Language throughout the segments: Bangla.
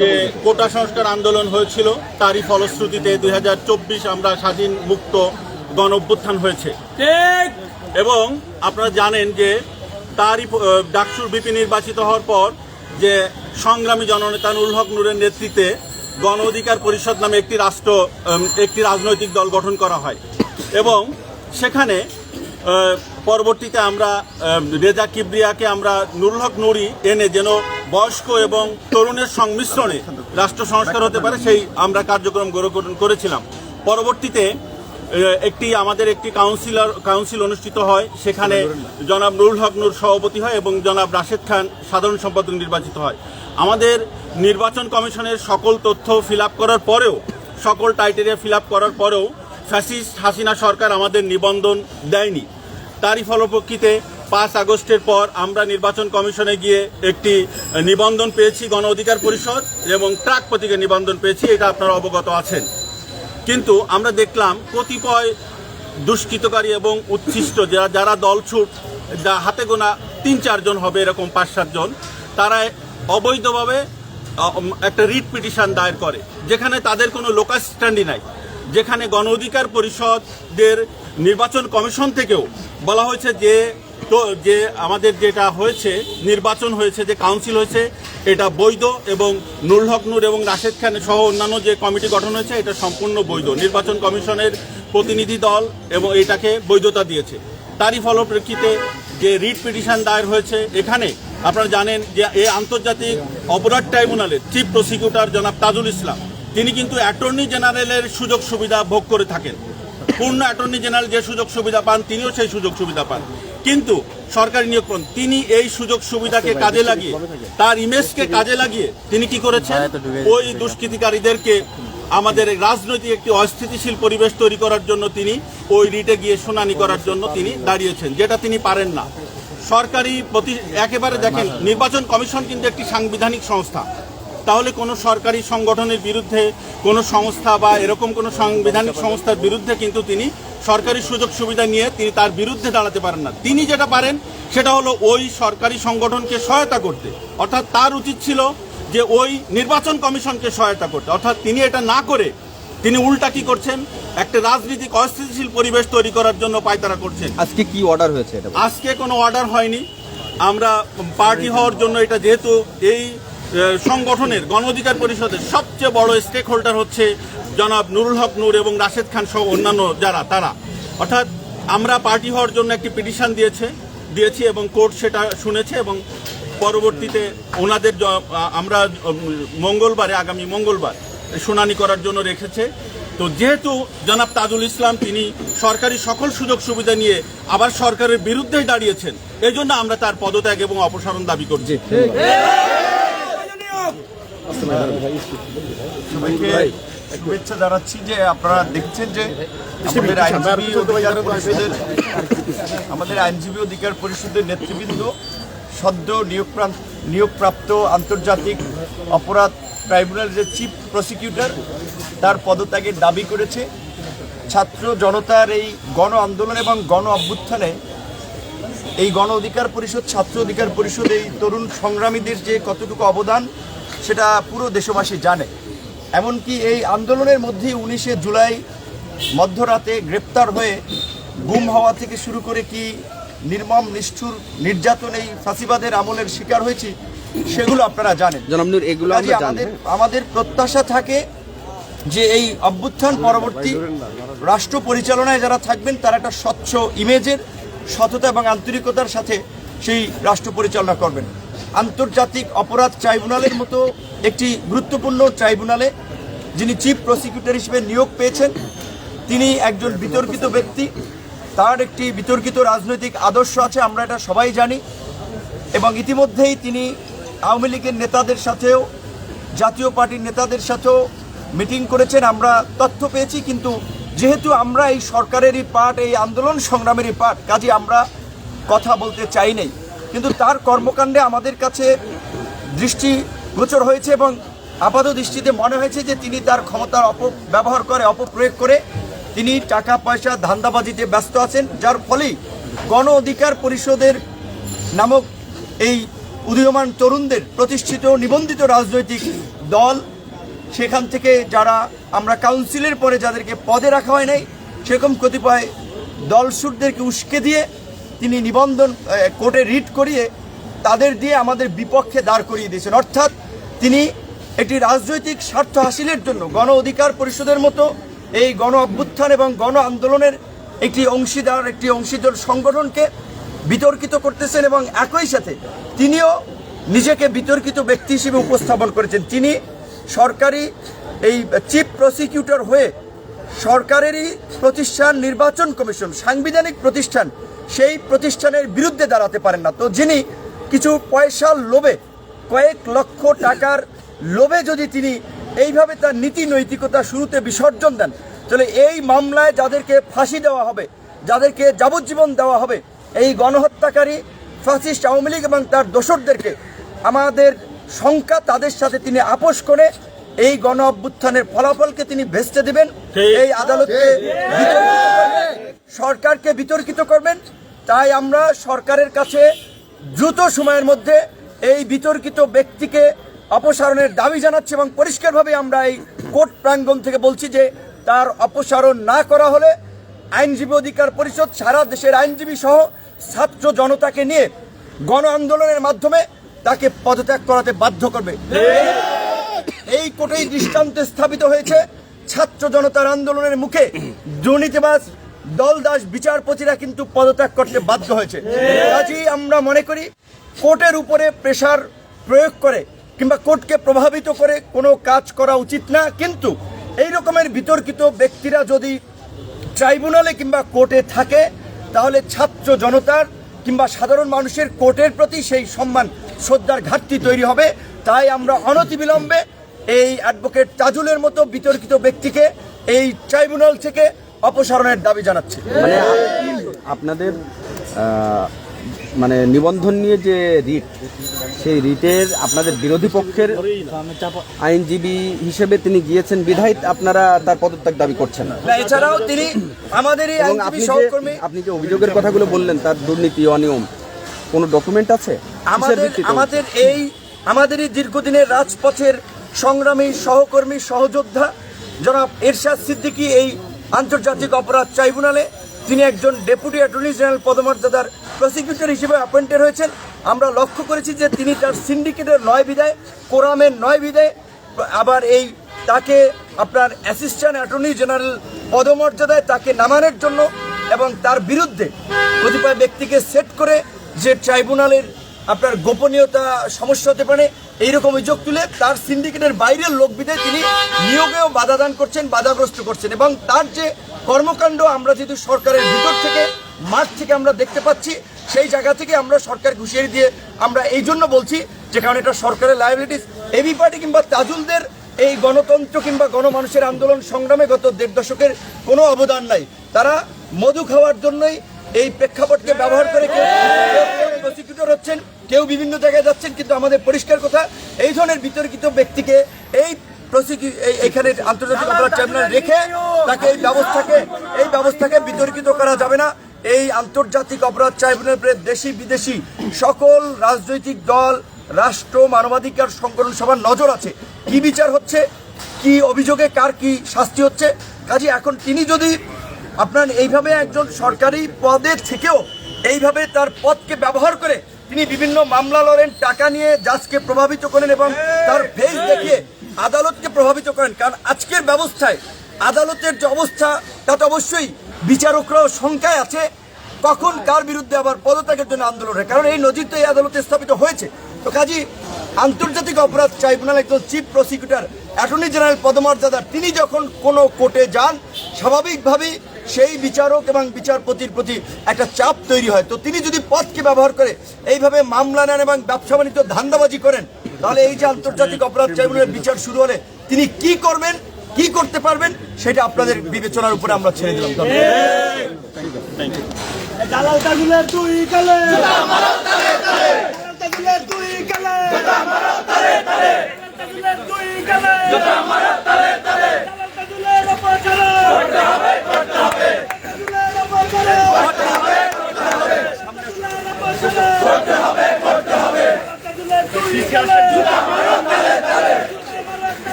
যে কোটা সংস্কার আন্দোলন হয়েছিল তারই ফলশ্রুতিতে 2024 আমরা স্বাধীন মুক্ত গণ অভ্যুত্থান হয়েছে এবং আপনারা জানেন যে তারই ডাকসুর ভিপি নির্বাচিত হওয়ার পর যে সংগ্রামী জননেতা নুরুল হক নূরের নেতৃত্বে গণ অধিকার পরিষদ নামে একটি রাজনৈতিক দল গঠন করা হয় এবং সেখানে পরবর্তীতে আমরা রেজা কিবরিয়াকে আমরা নুরুল হক নূরি এনে যেন বয়স্ক এবং তরুণের সংমিশ্রণে রাষ্ট্র সংস্কার হতে পারে সেই আমরা কার্যক্রম গঠন করেছিলাম। পরবর্তীতে আমাদের একটি কাউন্সিল অনুষ্ঠিত হয়, সেখানে জনাব নুরুল হক নূর সভাপতি হয় এবং জনাব রাশেদ খান সাধারণ সম্পাদক নির্বাচিত হয়। আমাদের নির্বাচন কমিশনের সকল তথ্য ফিল আপ করার পরেও, সকল ক্রাইটেরিয়া ফিল আপ করার পরেও ফ্যাসিস্ট হাসিনা সরকার আমাদের নিবন্ধন দেয়নি। তারই ফলপ্রেক্ষিতে 5 আগস্টের পর আমরা নির্বাচন কমিশনে গিয়ে একটি নিবন্ধন পেয়েছি গণ অধিকার পরিষদ এবং ট্রাক প্রতীকে নিবন্ধন পেয়েছি, এটা আপনারা অবগত আছেন। কিন্তু আমরা দেখলাম কতিপয় দুষ্কৃতকারী এবং উচ্ছিষ্ট যারা দলছুট, যা হাতে গোনা 3-4 জন হবে, এরকম 5-7 জন, তারা অবৈধভাবে একটা রিট পিটিশন দায়ের করে, যেখানে তাদের কোনো লোকাল স্ট্যান্ডই নাই, যেখানে গণ অধিকার পরিষদের নির্বাচন কমিশন থেকেও বলা হয়েছে যে আমাদের যেটা হয়েছে, নির্বাচন হয়েছে, যে কাউন্সিল হয়েছে, এটা বৈধ এবং নুরুল হক নূর এবং রাশেদ খান সহ অন্যান্য যে কমিটি গঠন হয়েছে এটা সম্পূর্ণ বৈধ। নির্বাচন কমিশনের প্রতিনিধি দল এবং এটাকে বৈধতা দিয়েছে। তারই ফলপ্রেক্ষিতে যে রিট পিটিশন দায়ের হয়েছে, এখানে আপনারা জানেন যে এই আন্তর্জাতিক অপরাধ ট্রাইব্যুনালের চিফ প্রসিকিউটর জনাব তাজুল ইসলাম, তিনি কিন্তু অ্যাটর্নি জেনারেলের সুযোগ সুবিধা ভোগ করে থাকেন। পূর্ণ অ্যাটর্নি জেনারেল যে সুযোগ সুবিধা পান, তিনিও সেই সুযোগ সুবিধা পান, কিন্তু সরকারি নিয়োগ পান। তিনি এই সুযোগ সুবিধাকে কাজে লাগিয়ে, তার ইমেজকে কাজে লাগিয়ে তিনি কি করেছেন, ওই দুষ্কৃতিকারীদেরকে আমাদের রাজনৈতিক একটি অস্থিতিশীল পরিবেশ তৈরি করার জন্য তিনি ওই রিটে গিয়ে শুনানি করার জন্য তিনি দাঁড়িয়েছেন, যেটা তিনি পারেন না। সরকারি একেবারে দেখেন, নির্বাচন কমিশন কিন্তু একটি সাংবিধানিক সংস্থা, তাহলে কোনো সরকারি সংগঠনের বিরুদ্ধে, কোনো সংস্থা বা এরকম কোনো সাংবিধানিক সংস্থার বিরুদ্ধে কিন্তু তিনি সরকারি সুযোগ সুবিধা নিয়ে তিনি তার বিরুদ্ধে দাঁড়াতে পারেন না। তিনি যেটা পারেন সেটা হলো ওই সরকারি সংগঠনকে সহায়তা করতে, অর্থাৎ তার উচিত ছিল যে ওই নির্বাচন কমিশনকে সহায়তা করতে, অর্থাৎ তিনি এটা না করে তিনি উল্টা কি করছেন, একটা রাজনৈতিক অস্থিতিশীল পরিবেশ তৈরি করার জন্য পায়তারা করছেন। আজকে কি অর্ডার হয়েছে? আজকে কোনো অর্ডার হয়নি। আমরা পার্টি হওয়ার জন্য, এটা যেহেতু এই সংগঠনের গণ অধিকার পরিষদের সবচেয়ে বড় স্টেক হোল্ডার হচ্ছে জনাব নুরুল হক নূর এবং রাশেদ খান সহ অন্যান্য তারা, অর্থাৎ আমরা পার্টি হওয়ার জন্য একটি পিটিশন দিয়েছি এবং কোর্ট সেটা শুনেছে এবং পরবর্তীতে ওনাদের আমরা আগামী মঙ্গলবার শুনানি করার জন্য রেখেছে। তো যেহেতু জনাব তাজুল ইসলাম তিনি সরকারি সকল সুযোগ সুবিধা নিয়ে আবার সরকারের বিরুদ্ধেই দাঁড়িয়েছেন, এই জন্য আমরা তার পদত্যাগ এবং অপসারণ দাবি করছি। সবাইকে শুভেচ্ছা জানাচ্ছি যে আপনারা দেখছেন যে আমাদের আইনজীবী অধিকার পরিষদের নেতৃবৃন্দ সদ্য নিয়োগপ্রাপ্ত আন্তর্জাতিক অপরাধ ট্রাইব্যুনাল যে চিফ প্রসিকিউটর, তার পদত্যাগের দাবি করেছে। ছাত্র জনতার এই গণ আন্দোলন এবং গণ অভ্যুত্থানে এই গণ অধিকার পরিষদ, ছাত্র অধিকার পরিষদ, এই তরুণ সংগ্রামীদের যে কতটুকু অবদান সেটা পুরো দেশবাসী জানে। এমনকি এই আন্দোলনের মধ্যেই 19শে জুলাই মধ্যরাতে গ্রেপ্তার হয়ে গুম হওয়া থেকে শুরু করে কি নির্মম নিষ্ঠুর নির্যাতন এই ফাঁসিবাদের আমলের শিকার হয়েছি, সেগুলো আপনারা জানেন। আমাদের প্রত্যাশা থাকে যে এই অভ্যুত্থান পরবর্তী রাষ্ট্র পরিচালনায় যারা থাকবেন তারা একটা স্বচ্ছ ইমেজের, সততা এবং আন্তরিকতার সাথে সেই রাষ্ট্র পরিচালনা করবেন। আন্তর্জাতিক অপরাধ ট্রাইব্যুনালের মতো একটি গুরুত্বপূর্ণ ট্রাইব্যুনালে যিনি চিফ প্রসিকিউটর হিসেবে নিয়োগ পেয়েছেন, তিনি একজন বিতর্কিত ব্যক্তি, তার একটি বিতর্কিত রাজনৈতিক আদর্শ আছে, আমরা এটা সবাই জানি। এবং ইতিমধ্যেই তিনি আওয়ামী লীগের নেতাদের সাথেও, জাতীয় পার্টির নেতাদের সাথেও মিটিং করেছেন, আমরা তথ্য পেয়েছি। কিন্তু যেহেতু আমরা এই সরকারেরই পার্ট, এই আন্দোলন সংগ্রামেরই পার্ট, কাজে আমরা কথা বলতে চাই নাই। কিন্তু তার কর্মকাণ্ডে আমাদের কাছে দৃষ্টিগোচর হয়েছে এবং আপাত দৃষ্টিতে মনে হয়েছে যে তিনি তার ক্ষমতার অপপ্রয়োগ করে তিনি টাকা পয়সা ধান্দাবাজিতে ব্যস্ত আছেন, যার ফলেই গণ অধিকার পরিষদের নামক এই উদীয়মান তরুণদের প্রতিষ্ঠিত নিবন্ধিত রাজনৈতিক দল, সেখান থেকে যারা আমরা কাউন্সিলের পরে যাদেরকে পদে রাখা হয় নাই সেরকম কতিপয় দলসুরদেরকে উস্কে দিয়ে তিনি নিবন্ধন কোর্টে রিট করিয়ে তাদের দিয়ে আমাদের বিপক্ষে দাঁড় করিয়ে দিয়েছেন। অর্থাৎ তিনি একটি রাজনৈতিক স্বার্থ হাসিলের জন্য গণ অধিকার পরিষদের মতো এই গণ অভ্যুত্থান এবং গণ আন্দোলনের একটি অংশীদার সংগঠনকে বিতর্কিত করতেছেন এবং একই সাথে তিনিও নিজেকে বিতর্কিত ব্যক্তি হিসেবে উপস্থাপন করেছেন। তিনি সরকারি এই চিফ প্রসিকিউটর হয়ে সরকারেরই প্রতিষ্ঠান নির্বাচন কমিশন সাংবিধানিক প্রতিষ্ঠান, সেই প্রতিষ্ঠানের বিরুদ্ধে দাঁড়াতে পারেন না। তো যিনি কিছু পয়সার লোভে, কয়েক লক্ষ টাকার লোভে যদি তিনি এইভাবে তার নীতি নৈতিকতা শুরুতে বিসর্জন দেন, তাহলে এই মামলায় যাদেরকে ফাঁসি দেওয়া হবে, যাদেরকে যাবজ্জীবন দেওয়া হবে, এই গণহত্যাকারী ফ্যাসিস্ট আওয়ামী লীগ এবং তার দোসরদেরকে আমাদের শঙ্কা তাদের সাথে তিনি আপোষ করে এই গণ অভ্যুত্থানের ফলাফলকে তিনি ভেস্তে দিবেন, এই আদালতকে সরকারকে বিতর্কিত করবেন। তাই আমরা সরকারের কাছে দ্রুত সময়ের মধ্যে এই বিতর্কিত ব্যক্তিকে অপসারণের দাবি জানাচ্ছি এবং পরিষ্কারভাবে আমরা এই কোর্ট প্রাঙ্গণ থেকে বলছি যে তার অপসারণ না করা হলে আইনজীবী অধিকার পরিষদ সারা দেশের আইনজীবী সহ ছাত্র জনতাকে নিয়ে গণ আন্দোলনের মাধ্যমে তাকে পদত্যাগ করাতে বাধ্য করবে। এই কোর্টেই দৃষ্টান্ত স্থাপিত হয়েছে, ছাত্র জনতার আন্দোলনের মুখে দুর্নীতিবাজ দলদাস বিচারপতিরা কিন্তু পদত্যাগ করতে বাধ্য হয়েছে। কাজেই আমরা মনে করি কোর্টের উপরে প্রেসার প্রয়োগ করে কিংবা কোর্টকে প্রভাবিত করে কোনো কাজ করা উচিত না। কিন্তু এই রকমের বিতর্কিত ব্যক্তিরা যদি ট্রাইব্যুনালে কিংবা কোর্টে থাকে তাহলে ছাত্র জনতার কিংবা সাধারণ মানুষের কোর্টের প্রতি সেই সম্মান শ্রদ্ধার ঘাটতি তৈরি হবে। তাই আমরা অনতিবিলম্বে এই অ্যাডভোকেট তাজুলের মতো বিতর্কিত ব্যক্তিকে এই ট্রাইব্যুনাল থেকে অপসারণের দাবি জানাচ্ছি। মানে আপনাদের মানে নিবন্ধন নিয়ে যে রিট, সেই রিটের আপনাদের বিরোধী পক্ষের আইনজীবী হিসেবে তিনি গিয়েছেন বিধায় আপনারা তার পদত্যাগ দাবি করছেন না। এছাড়াও তিনি আমাদের এই আইনজীবী সহকর্মী, আপনি যে অভিযোগের কথাগুলো বললেন তার দুর্নীতি অনিয়ম কোনো ডকুমেন্ট আছে? আমাদের এই দীর্ঘদিনের রাজপথের সংগ্রামী সহকর্মী সহযোদ্ধা জনাব এরশাদ সিদ্দিকী এই আন্তর্জাতিক অপরাধ ট্রাইব্যুনালে তিনি একজন ডেপুটি অ্যাটর্নি জেনারেল পদমর্যাদার প্রসিকিউটর হিসেবে অ্যাপয়েন্টেড হয়েছেন। আমরা লক্ষ্য করেছি যে তিনি তার সিন্ডিকেটের নয় বিদায়, কোরামের নয় বিদায়, আবার এই তাকে আপনার অ্যাসিস্ট্যান্ট অ্যাটর্নি জেনারেল পদমর্যাদায় তাকে নামানোর জন্য এবং তার বিরুদ্ধে কতিপয় ব্যক্তিকে সেট করে যে ট্রাইব্যুনালের আপনার গোপনীয়তা সমস্যা হতে পারে এইরকম অভিযোগ তুলে তার সিন্ডিকেটের বাইরের লোক বিদায় তিনি নিয়োগেও বাধাদান করছেন, বাধাগ্রস্ত করছেন। এবং তার যে কর্মকাণ্ড আমরা যেহেতু সরকারের ভিতর থেকে মাঠ থেকে আমরা দেখতে পাচ্ছি, সেই জায়গা থেকে আমরা সরকার হুঁশিয়ারি দিয়ে আমরা এই জন্য বলছি যে কারণ এটা সরকারের লায়াবিলিটিস। এবি পার্টি কিংবা তাজুলদের এই গণতন্ত্র কিংবা গণমানুষের আন্দোলন সংগ্রামে গত 1.5 দশকের কোনো অবদান নাই। তারা মধু খাওয়ার জন্যই এই প্রেক্ষাপটকে ব্যবহার করে কেউ প্রসিকিউটর হচ্ছেন, কেউ বিভিন্ন জায়গায় যাচ্ছেন। কিন্তু আমাদের পরিষ্কার কথা, এই ধরনের বিতর্কিত ব্যক্তিকে এই এখানে আন্তর্জাতিক অপরাধ ট্রাইব্যুনাল রেখে তাকে এই ব্যবস্থাকে বিতর্কিত করা যাবে না। এই আন্তর্জাতিক অপরাধ ট্রাইব্যুনাল দেশি বিদেশি সকল রাজনৈতিক দল, রাষ্ট্র, মানবাধিকার সংগঠন সবার নজর আছে কি বিচার হচ্ছে, কি অভিযোগে কার কি শাস্তি হচ্ছে। কাজে এখন তিনি যদি আপনার এইভাবে একজন সরকারি পদে থেকেও এইভাবে তার পদকে ব্যবহার করে তিনি বিভিন্ন মামলা লড়েন, টাকা নিয়ে জাজকে প্রভাবিত করেন এবং তার ফেস দেখিয়ে আদালতকে প্রভাবিত করেন। কারণ আজকের ব্যবস্থায় আদালতের যে অবস্থা তাতে অবশ্যই বিচারকরাও শঙ্কায় আছে কখন কার বিরুদ্ধে আবার পদত্যাগের জন্য আন্দোলন হয়, কারণ এই নজির তো এই আদালতে স্থাপিত হয়েছে। তো কাজী আন্তর্জাতিক অপরাধ ট্রাইব্যুনাল একজন চিফ প্রসিকিউটর অ্যাটর্নি জেনারেল পদমর্যাদার তিনি যখন কোনো কোর্টে যান স্বাভাবিকভাবেই সেই বিচারক এবং বিচারপতির প্রতি একটা চাপ তৈরি হয়। তো তিনি যদি পদকে ব্যবহার করে এইভাবে মামলা নেন এবং ব্যবসা বাণিজ্য ধান্দাবাজি করেন, তাহলে এই যে আন্তর্জাতিক অপরাধ ট্রাইব্যুনালের বিচার শুরু হলে তিনি কি করবেন, কি করতে পারবেন সেটা আপনাদের বিবেচনার উপরে আমরা ছেড়ে দিলাম।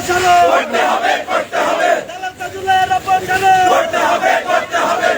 অপসারণ করতে হবে দালাল কাজুলের অপসারণ করতে হবে